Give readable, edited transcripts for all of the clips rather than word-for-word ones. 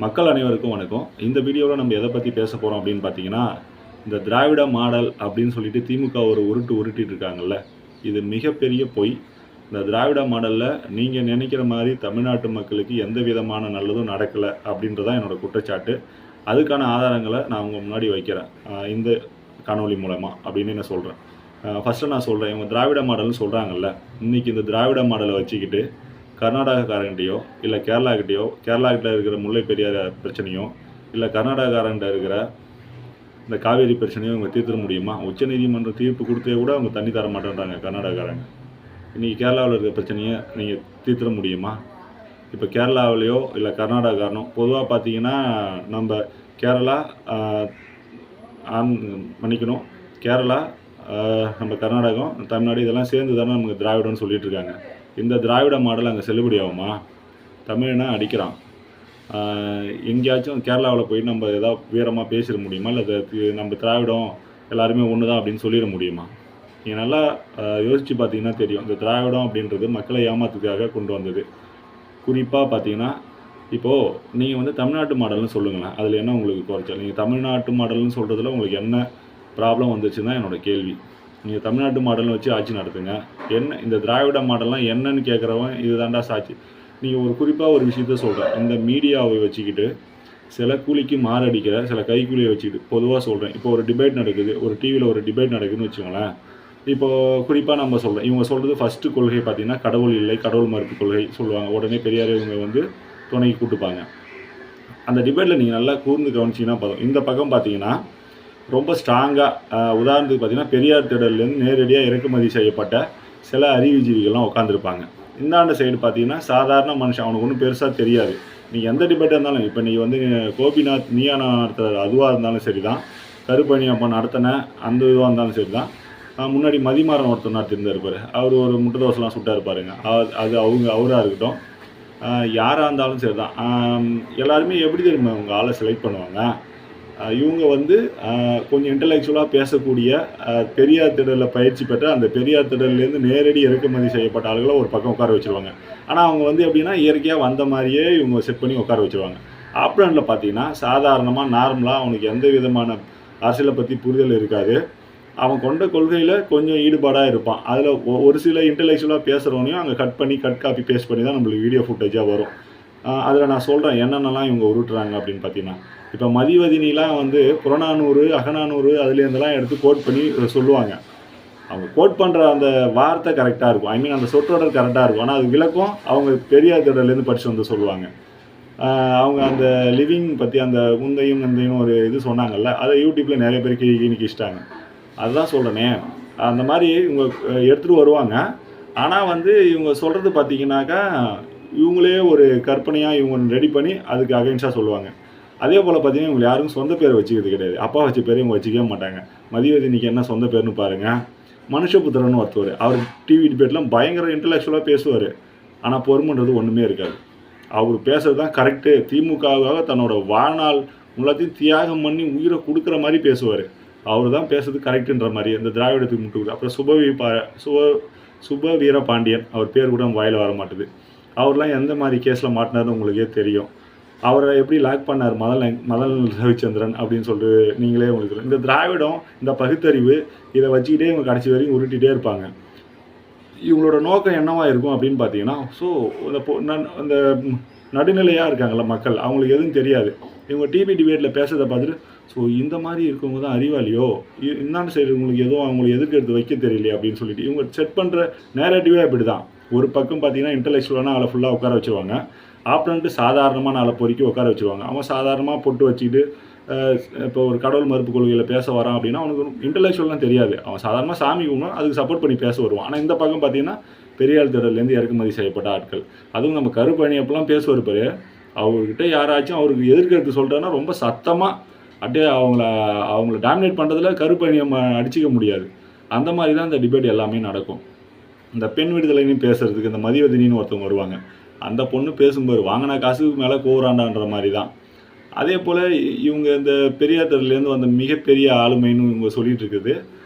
மக்கள் அனைவருக்கும் வணக்கம். இந்த வீடியோவில் நம்ம எதை பற்றி பேச போகிறோம் அப்படின்னு பார்த்தீங்கன்னா, இந்த திராவிட மாடல் அப்படின்னு சொல்லிட்டு திமுக ஒரு உருட்டிட்டு இருக்காங்கல்ல, இது மிகப்பெரிய பொய். இந்த திராவிட மாடலில் நீங்கள் நினைக்கிற மாதிரி தமிழ்நாட்டு மக்களுக்கு எந்த விதமான நல்லதும் நடக்கலை அப்படின்றது தான் என்னோடய குற்றச்சாட்டு. அதுக்கான ஆதாரங்களை நான் உங்கள் முன்னாடி வைக்கிறேன் இந்த காணொலி மூலமாக அப்படின்னு நான் சொல்கிறேன். ஃபஸ்ட்டு நான் சொல்கிறேன், இவங்க திராவிட மாடல்னு சொல்கிறாங்கல்ல, இன்றைக்கி இந்த திராவிட மாடலை வச்சுக்கிட்டு கர்நாடகாக்காரங்கிட்டையோ இல்லை கேரளாக்கிட்ட இருக்கிற முல்லை பெரியார் பிரச்சனையோ இல்லை கர்நாடகாரங்கிட்ட இருக்கிற இந்த காவேரி பிரச்சனையோ இவங்க தீர்த்துட முடியுமா? உச்சநீதிமன்ற தீர்ப்பு கொடுத்தே கூட அவங்க தண்ணி தர மாட்டேன்றாங்க கர்நாடகாரங்க. இன்றைக்கி கேரளாவில் இருக்கிற பிரச்சனையை நீங்கள் தீர்த்துட முடியுமா? இப்போ கேரளாவிலையோ இல்லை கர்நாடகாரனோ பொதுவாக பார்த்தீங்கன்னா நம்ம கேரளா மன்னிக்கணும் கேரளா நம்ம கர்நாடகம் தமிழ்நாடு இதெல்லாம் சேர்ந்து தானே நமக்கு திராவிடம்னு சொல்லிட்டு இருக்காங்க. இந்த திராவிட மாடல் அங்கே செல்லுபடி ஆகுமா? தமிழனா அடிக்கிறான். எங்கேயாச்சும் கேரளாவில் போய் நம்ம ஏதாவது வீரமாக பேசிட முடியுமா? இல்லை நம்ம திராவிடம் எல்லாருமே ஒன்று தான் அப்படின்னு சொல்லிட முடியுமா? நீங்கள் நல்லா யோசித்து பார்த்தீங்கன்னா தெரியும், இந்த திராவிடம் அப்படின்றது மக்களை ஏமாத்துக்காக கொண்டு வந்தது. குறிப்பாக பார்த்தீங்கன்னா இப்போது நீங்கள் வந்து தமிழ்நாட்டு மாடல்னு சொல்லுங்களேன், அதில் என்ன உங்களுக்கு குறைச்சல்? நீங்கள் தமிழ்நாட்டு மாடல்னு சொல்கிறதுல உங்களுக்கு என்ன ப்ராப்ளம் வந்துச்சுன்னு தான் என்னோடய கேள்வி. நீங்கள் தமிழ்நாட்டு மாடல்னு வச்சு ஆட்சி நடத்துங்க. என்ன இந்த திராவிட மாடல்லாம் என்னன்னு கேட்குறவன் இது தாண்டா சாட்சி. நீங்கள் ஒரு குறிப்பாக ஒரு விஷயத்த சொல்கிறேன், இந்த மீடியாவை வச்சுக்கிட்டு சில கூலிக்கு மாரடிக்கிற சில கைக்கூலியை வச்சுக்கிட்டு பொதுவாக சொல்கிறேன். இப்போ ஒரு டிபேட் நடக்குது, ஒரு டிவியில் ஒரு டிபேட் நடக்குதுன்னு வச்சுக்கோங்களேன். இப்போது குறிப்பாக நம்ம சொல்கிறேன், இவங்க சொல்கிறது ஃபஸ்ட்டு கொள்கை பார்த்திங்கன்னா கடவுள் இல்லை, கடவுள் மறுப்பு கொள்கை சொல்லுவாங்க. உடனே பெரியார் இவங்க வந்து துணைக்கு கூட்டுப்பாங்க. அந்த டிபேட்டில் நீங்கள் நல்லா கூர்ந்து கவனிச்சிங்கன்னா போதும். இந்த பக்கம் பார்த்தீங்கன்னா ரொம்ப ஸ்ட்ராங்காக உதாரணத்துக்கு பார்த்திங்கன்னா பெரியார் திடல்லேருந்து நேரடியாக இறக்குமதி செய்யப்பட்ட சில அறிவுஜீவிகள்லாம் உட்காந்துருப்பாங்க. இந்தாண்ட சைடு பார்த்திங்கன்னா சாதாரண மனுஷன், அவனுக்கு ஒன்றும் பெருசாக தெரியாது. நீங்கள் எந்த டிபேட்டாக இருந்தாலும், இப்போ நீங்கள் வந்து கோபிநாத் நீயானா நடத்துகிற அதுவாக இருந்தாலும் சரி தான், கருப்பணி அப்போ நடத்தின அந்த இதுவாக இருந்தாலும் சரி தான், முன்னாடி மதிமாறன் ஒருத்தர் நடத்திருந்தார், அவர் ஒரு முட்டை தோசைலாம் சுட்டா இருப்பாருங்க, அது அவராக இருக்கட்டும், யாராக இருந்தாலும் சரி தான். எல்லாருமே எப்படி தெரியுமா அவங்க ஆளை செலக்ட் பண்ணுவாங்க? இவங்க வந்து கொஞ்சம் இன்டலெக்சுவலாக பேசக்கூடிய பெரியார் திடலில் பயிற்சி பெற்ற அந்த பெரியார் திடல்லேருந்து நேரடி இறக்குமதி செய்யப்பட்ட ஆளுகளை ஒரு பக்கம் உட்கார வச்சுருவாங்க. ஆனால் அவங்க வந்து எப்படின்னா இயற்கையாக வந்த மாதிரியே இவங்க செட் பண்ணி உட்கார வச்சுருவாங்க. ஆப்ரண்டில் பார்த்தீங்கன்னா சாதாரணமாக நார்மலாக அவனுக்கு எந்த விதமான அரசியலை பற்றி புரிதல் இருக்காது. அவன் கொண்ட கொள்கையில் கொஞ்சம் ஈடுபாடாக இருப்பான். அதில் ஒரு சில இன்டலெக்சுவலாக பேசுகிறவனையும் அங்கே கட் காப்பி பேஸ்ட் பண்ணி தான் நம்மளுக்கு வீடியோ ஃபுட்டேஜாக வரும். அதில் நான் சொல்கிறேன் என்னென்னலாம் இவங்க உருட்டுறாங்க அப்படின்னு பார்த்தீங்கன்னா, இப்போ மதிவதினிலாம் வந்து புறநானூறு அகநானூறு அதுலேருந்தெல்லாம் எடுத்து கோட் பண்ணி சொல்லுவாங்க. அவங்க கோட் பண்ணுற அந்த வார்த்தை கரெக்டாக இருக்கும், ஐ மீன் அந்த சொற்றொடர் கரெக்டாக இருக்கும். ஆனால் அது விளக்கம் அவங்க பெரியார் தொடர்லேருந்து படித்து வந்து சொல்லுவாங்க. அவங்க அந்த லிவிங் பற்றி அந்த முந்தையும் நந்தையும் ஒரு இது சொன்னாங்கல்ல, அதை யூடியூப்பில் நிறைய பேர் கிழிச்சிட்டாங்க. அதுதான் சொல்கிறேனே, அந்த மாதிரி இவங்க எடுத்துகிட்டு வருவாங்க. ஆனால் வந்து இவங்க சொல்கிறது பார்த்திங்கனாக்கா இவங்களே ஒரு கற்பனையாக இவங்க ரெடி பண்ணி அதுக்கு அகைன்ஸ்டாக சொல்லுவாங்க. அதே போல் பார்த்தீங்கன்னா இவங்க யாரும் சொந்த பேர் வச்சுக்கிறது கிடையாது. அப்பா வச்ச பேர் இவங்க வச்சுக்கவே மாட்டாங்க. மதிவதனிக்கு என்ன சொந்த பேர்னு பாருங்கள், மனுஷபுத்திரன்னு ஒருத்தவர், அவர் டிவி டிபேட்லாம் பயங்கர இன்டலெக்சுவலாக பேசுவார். ஆனால் பொறுமைன்றது ஒன்றுமே இருக்காது. அவர் பேசுகிறது தான் கரெக்டு. திமுகவாக தன்னோட வாழ்நாள் எல்லாத்தையும் தியாகம் பண்ணி உயிரை கொடுக்குற மாதிரி பேசுவார். அவர் தான் பேசுறது கரெக்டுன்ற மாதிரி அந்த திராவிடத்துக்கு முட்டு. அப்புறம் சுப வீர பாண்டியன், அவர் பேர் கூட வாயில் வர மாட்டுது. அவர்லாம் எந்த மாதிரி கேஸில் மாட்டினார்னு உங்களுக்கே தெரியும். அவரை எப்படி லாக் பண்ணார் மதன் ரவிச்சந்திரன் அப்படின்னு சொல்லிட்டு நீங்களே உங்களுக்கு. இந்த திராவிடம், இந்த பகுத்தறிவு, இதை வச்சுக்கிட்டே இவங்க கடைசி வரைக்கும் உருட்டிகிட்டே இருப்பாங்க. இவங்களோட நோக்கம் என்னவாக இருக்கும் அப்படின்னு பார்த்தீங்கன்னா, ஸோ இந்த நடுநிலையாக இருக்காங்கள்ல மக்கள், அவங்களுக்கு எதுவும் தெரியாது. இவங்க டிவி டிபேட்டில் பேசுறதை பார்த்துட்டு, ஸோ இந்த மாதிரி இருக்கவங்க தான் அறிவாளியோ, இந்தாண்டு சைடு உங்களுக்கு எதுவும் அவங்களுக்கு எதுக்கு எடுத்து வைக்க தெரியலையே அப்படின்னு சொல்லிட்டு இவங்க செட் பண்ணுற நேரட்டிவே அப்படி தான். ஒரு பக்கம் பார்த்தீங்கன்னா இன்டலெக்சுவலான ஆளை ஃபுல்லாக உட்கார வச்சுருவாங்க. ஆப்ரண்ட்டு சாதாரணமான ஆளை பொறுக்கி உட்கார வச்சுருவாங்க. அவன் சாதாரணமாக பொட்டு வச்சுக்கிட்டு இப்போ ஒரு கடவுள் மறுப்பு கொள்கையில் பேச வரான் அப்படின்னா அவனுக்கு இன்டலெக்சுவல்லாம் தெரியாது. அவன் சாதாரணமாக சாமி கும்பிடும், அதுக்கு சப்போர்ட் பண்ணி பேச வருவான். ஆனால் இந்த பக்கம் பார்த்தீங்கன்னா பெரியார் திடல்லேருந்து இறக்குமதி செய்யப்பட்ட ஆட்கள், அதுவும் நம்ம கருப்பணி அப்பெல்லாம் பேசுவார் பாரு, அவர்கிட்ட யாராச்சும் அவருக்கு எதிர்க்கிறது சொல்கிறேன்னா ரொம்ப சத்தமாக அப்படியே அவங்கள டாமினேட் பண்ணுறதுல கருப்பணியை அடிச்சிக்க முடியாது. அந்த மாதிரி தான் இந்த டிபேட் எல்லாமே நடக்கும். இந்த பெண் விடுதலைன்னு பேசுகிறதுக்கு இந்த மதிவதினின்னு ஒருத்தவங்க வருவாங்க. அந்த பொண்ணு பேசும்போது வாங்கினா காசுக்கு மேலே கோவராண்டான்ற மாதிரி தான். அதே போல் இவங்க இந்த பெரியார் திடல்லேருந்து வந்த மிகப்பெரிய ஆளுமைன்னு இவங்க சொல்லிகிட்டு இருக்குது.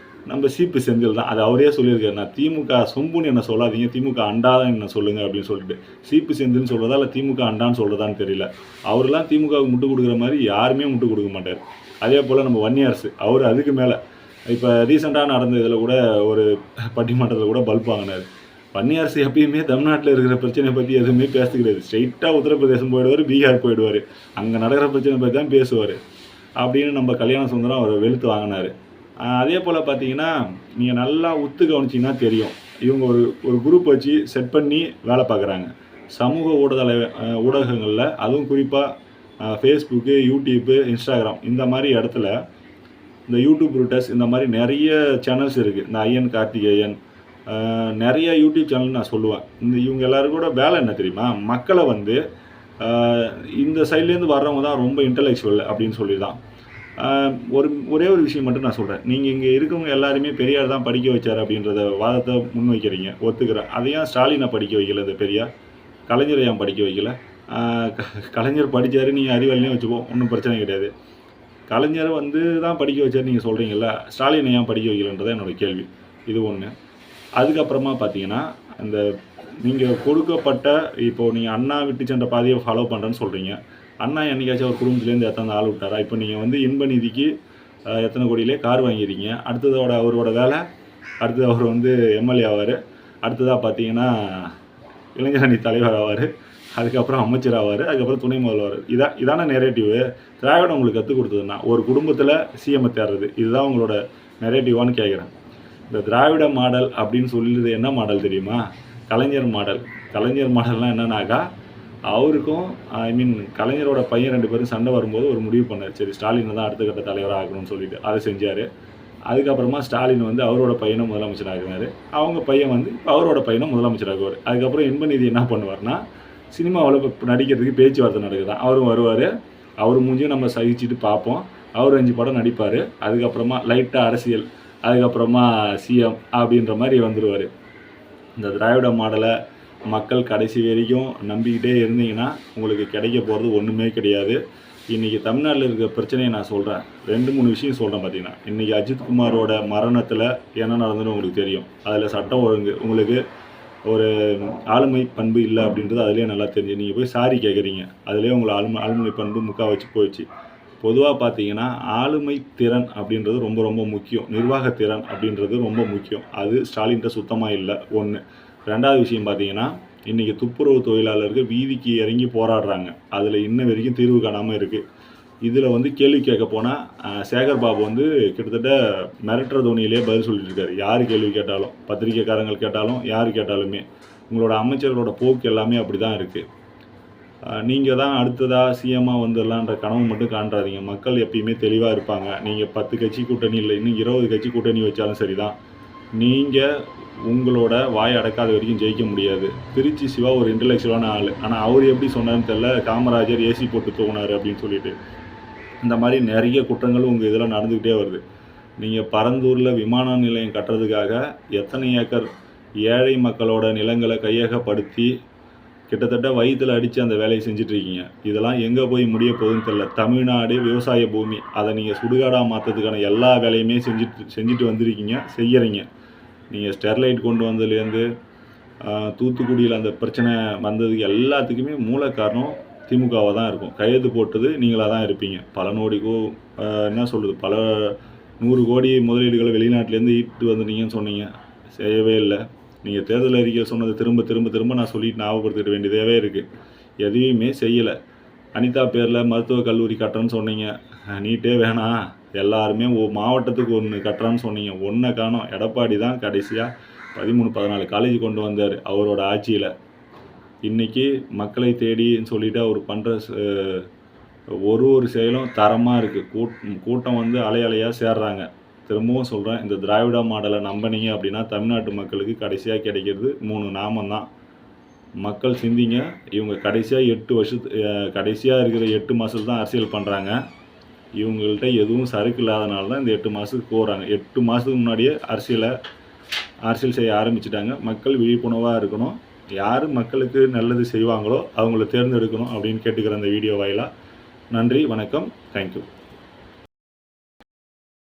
நம்ம சீப்பு செந்தில் தான். அது அவரே சொல்லியிருக்காரு. நான் திமுக சொம்புன்னு என்ன சொல்லாதீங்க, திமுக அண்டாதான் என்ன சொல்லுங்க அப்படின்னு சொல்லிட்டு. சீப்பு செந்தில்னு சொல்றதா இல்லை திமுக அண்டான்னு சொல்றதான்னு தெரியல. அவரெல்லாம் திமுகவுக்கு முட்டு கொடுக்குற மாதிரி யாருமே முட்டு கொடுக்க மாட்டார். அதே போல் நம்ம வன்னியரசு அவர் அதுக்கு மேலே. இப்போ ரீசெண்டாக நடந்த இதில் கூட ஒரு பட்டிமன்றத்தில் கூட பல்ப் வாங்கினார். வன்னியரசு எப்பயுமே தமிழ்நாட்டில் இருக்கிற பிரச்சனையை பற்றி எதுவுமே பேசுகிறது. ஸ்ட்ரெயிட்டாக உத்தரப்பிரதேசம் போயிடுவார், பீகார் போயிடுவார். அங்கே நடக்கிற பிரச்சனை பற்றி தான் பேசுவார் அப்படின்னு நம்ம கல்யாண சுந்தரம் அவர் வெளுத்து வாங்கினார். அதே போல் பார்த்தீங்கன்னா நீங்கள் நல்லா உத்து கவனிச்சிங்கன்னா தெரியும். இவங்க ஒரு குரூப் வச்சு செட் பண்ணி வேலை பார்க்குறாங்க. சமூக ஊடகங்களில் அதுவும் குறிப்பாக ஃபேஸ்புக்கு, யூடியூப்பு, இன்ஸ்டாகிராம் இந்த மாதிரி இடத்துல இந்த யூடியூப் ரூட்டர்ஸ் இந்த மாதிரி நிறைய சேனல்ஸ் இருக்குது. இந்த ஐயன் கார்த்திகேயன் நிறைய யூடியூப் சேனல் நான் சொல்லுவேன். இவங்க எல்லோரும் கூட வேலை என்ன தெரியுமா, மக்களை வந்து இந்த சைட்லேருந்து வர்றவங்க தான் ரொம்ப இன்டலெக்சுவல் அப்படின்னு சொல்லி தான். ஒரே ஒரு விஷயம் மட்டும் நான் சொல்கிறேன். நீங்கள் இங்கே இருக்கவங்க எல்லாருமே பெரியார் தான் படிக்க வச்சார் அப்படின்றத வாதத்தை முன்வைக்கிறீங்க, ஒத்துக்கிறேன். அதையும் ஸ்டாலினை படிக்க வைக்கல, இந்த பெரியார் கலைஞரை ஏன் படிக்க வைக்கல? கலைஞர் படித்தார், நீங்கள் அறிவாளினே வச்சுப்போம், ஒன்றும் பிரச்சனை கிடையாது. கலைஞரை வந்து தான் படிக்க வச்சார் நீங்கள் சொல்கிறீங்களா, ஸ்டாலினை ஏன் படிக்க வைக்கலன்றதான் என்னோடய கேள்வி. இது ஒன்று. அதுக்கப்புறமா பார்த்தீங்கன்னா அந்த நீங்கள் கொடுக்கப்பட்ட இப்போது நீங்கள் அண்ணா விட்டு சென்ற பாதையை ஃபாலோ பண்ணுறேன்னு சொல்கிறீங்க. அண்ணா என்னைக்காச்சும் அவர் குடும்பத்துலேருந்து எத்தனை ஆள் விட்டாரா? இப்போ நீங்கள் வந்து இன்ப நிதிக்கு எத்தனை கோடியிலே கார் வாங்கிடுறீங்க. அவரோட வேலை அடுத்தது அவர் வந்து எம்எல்ஏ ஆவார். அடுத்ததாக பார்த்தீங்கன்னா இளைஞரணி தலைவர் ஆவார். அதுக்கப்புறம் அமைச்சர் ஆவார். அதுக்கப்புறம் துணை முதல்வர். இதான நெரேட்டிவு. திராவிடம் உங்களுக்கு கற்றுக் கொடுத்ததுன்னா ஒரு குடும்பத்தில் சிஎம்ஐ தேர்றது இதுதான் உங்களோட நெரேட்டிவான்னு கேட்குறேன். இந்த திராவிட மாடல் அப்படின்னு சொல்லிடுது என்ன மாடல் தெரியுமா? கலைஞர் மாடல். கலைஞர் மாடல்னால் என்னன்னாக்கா, அவருக்கும் கலைஞரோட பையன் 2 பேரும் சண்டை வரும்போது ஒரு முடிவு பண்ணார். சரி, ஸ்டாலினை தான் அடுத்த கட்ட தலைவராக ஆகணும்னு சொல்லிட்டு அதை செஞ்சார். அதுக்கப்புறமா ஸ்டாலின் வந்து அவரோட பையனை முதலமைச்சர் ஆகினார். அவங்க பையன் வந்து அவரோட பையனை முதலமைச்சர் ஆகுவார். அதுக்கப்புறம் இன்பநிதி என்ன பண்ணுவார்னா, சினிமாவில் இப்போ நடிக்கிறதுக்கு பேச்சுவார்த்தை நடக்குதான். அவரும் வருவார். அவர் மூஞ்சியும் நம்ம சகிச்சுட்டு பார்ப்போம். அவர் 5 படம் நடிப்பார். அதுக்கப்புறமா லைட்டாக அரசியல், அதுக்கப்புறமா சிஎம் அப்படின்ற மாதிரி வந்துடுவார். இந்த திராவிட மாடலை மக்கள் கடைசி வரைக்கும் நம்பிக்கிட்டே இருந்தீங்கன்னா உங்களுக்கு கிடைக்க போகிறது ஒன்றுமே கிடையாது. இன்றைக்கி தமிழ்நாட்டில் இருக்கிற பிரச்சனையை நான் சொல்கிறேன். 2-3 விஷயம் சொல்கிறேன். பார்த்தீங்கன்னா இன்றைக்கி அஜித்குமாரோட மரணத்தில் என்ன நடந்ததுன்னு உங்களுக்கு தெரியும். அதில் சட்டம் ஒழுங்கு உங்களுக்கு ஒரு ஆளுமை பண்பு இல்லை அப்படின்றது அதிலே நல்லா தெரிஞ்சு நீங்கள் போய் சாரி கேட்குறீங்க. அதிலே உங்களை ஆளுமை பண்பு முக்கா வச்சு போயிடுச்சு. பொதுவாக பார்த்தீங்கன்னா ஆளுமை திறன் அப்படின்றது ரொம்ப ரொம்ப முக்கியம். நிர்வாகத்திறன் அப்படின்றது ரொம்ப முக்கியம். அது ஸ்டாலின்கிட்ட சுத்தமாக இல்லை. ஒன்று. 2வது விஷயம் பார்த்தீங்கன்னா இன்றைக்கி துப்புரவு தொழிலாளர்கள் வீதிக்கு இறங்கி போராடுறாங்க. அதில் இன்ன வரைக்கும் தீர்வு காணாமல் இருக்குது. இதில் வந்து கேள்வி கேட்க போனால் சேகர் பாபு வந்து கிட்டத்தட்ட மிரட்டுற தோனியிலே பதில் சொல்லிட்டு இருக்காரு. யார் கேள்வி கேட்டாலும், பத்திரிகைக்காரங்கள் கேட்டாலும், யார் கேட்டாலுமே உங்களோட அமைச்சர்களோட போக்கு எல்லாமே அப்படி தான் இருக்குது. நீங்கள் தான் அடுத்ததாக சிஎம்மாக வந்துடலான்ற கனவு மட்டும் காண்றாதீங்க. மக்கள் எப்பயுமே தெளிவாக இருப்பாங்க. நீங்கள் 10 கட்சி கூட்டணி இல்லை, இன்னும் 20 கட்சி கூட்டணி வச்சாலும் சரி தான், நீங்கள் உங்களோட வாயை அடக்காத வரைக்கும் ஜெயிக்க முடியாது. திருச்சி சிவா ஒரு இன்டலெக்சுவலான ஆள். ஆனால் அவர் எப்படி சொன்னார்னு தெரியல, காமராஜர் ஏசி போட்டு தூங்கினார் அப்படின்னு சொல்லிட்டு. இந்த மாதிரி நிறைய குற்றங்களும் உங்கள் இதில் நடந்துக்கிட்டே வருது. நீங்கள் பரந்தூரில் விமான நிலையம் கட்டுறதுக்காக எத்தனை ஏக்கர் ஏழை மக்களோட நிலங்களை கையகப்படுத்தி கிட்டத்தட்ட வயிற்றில் அடித்து அந்த வேலையை செஞ்சிட்ருக்கீங்க. இதெல்லாம் எங்கே போய் முடிய போகுதுன்னு தெரியல. தமிழ்நாடு விவசாய பூமி, அதை நீங்கள் சுடுகாடாக மாற்றுறதுக்கான எல்லா வேலையுமே செஞ்சுட்டு வந்திருக்கீங்க, செய்கிறீங்க. நீங்கள் ஸ்டெர்லைட் கொண்டு வந்ததுலேருந்து தூத்துக்குடியில் அந்த பிரச்சனை வந்ததுக்கு எல்லாத்துக்குமே மூல காரணம் திமுகவாக தான் இருக்கும். கையெழுத்து போட்டது நீங்களாக தான் இருப்பீங்க. பல பல 100 கோடி முதலீடுகளை வெளிநாட்டிலேருந்து ஈட்டு வந்துட்டீங்கன்னு சொன்னீங்க, செய்யவே இல்லை. நீங்கள் தேர்தல் அறிக்கையில் சொன்னது திரும்ப நான் சொல்லிட்டு ஞாபகப்படுத்திக்க வேண்டியதாகவே இருக்குது. எதையுமே செய்யலை. அனிதா பேரில் மருத்துவக் கல்லூரி கட்டுறேன்னு சொன்னீங்க, நீட்டே வேணாம், எல்லாருமே மாவட்டத்துக்கு 1 கட்டுறான்னு சொன்னீங்க, ஒன்றை காணோம். எடப்பாடி தான் கடைசியாக 13-14 காலேஜ் கொண்டு வந்தார் அவரோட ஆட்சியில். இன்றைக்கி மக்களை தேடின்னு சொல்லிவிட்டு அவர் பண்ணுற ஒரு செயலும் தரமாக இருக்குது. கூட்டம் வந்து அலையாக சேர்றாங்க. திரும்பவும் சொல்கிறேன், இந்த திராவிட மாடலை நம்பினீங்க அப்படின்னா தமிழ்நாட்டு மக்களுக்கு கடைசியாக கிடைக்கிறது 3 நாமம் தான். மக்கள் சிந்திங்க. இவங்க கடைசியாக இருக்கிற 8 மாதத்தில் தான் அரசியல் பண்ணுறாங்க. இவங்கள்ட்ட எதுவும் சறுக்கு இல்லாதனால தான் இந்த 8 மாதத்துக்கு போகிறாங்க. 8 மாதத்துக்கு முன்னாடியே அரசியல் செய்ய ஆரம்பிச்சிட்டாங்க. மக்கள் விழிப்புணர்வாக இருக்கணும். யார் மக்களுக்கு நல்லது செய்வாங்களோ அவங்கள தேர்ந்தெடுக்கணும் அப்படின்னு கேட்டுக்கிற அந்த வீடியோ வாயிலாக. நன்றி, வணக்கம், தேங்க்யூ.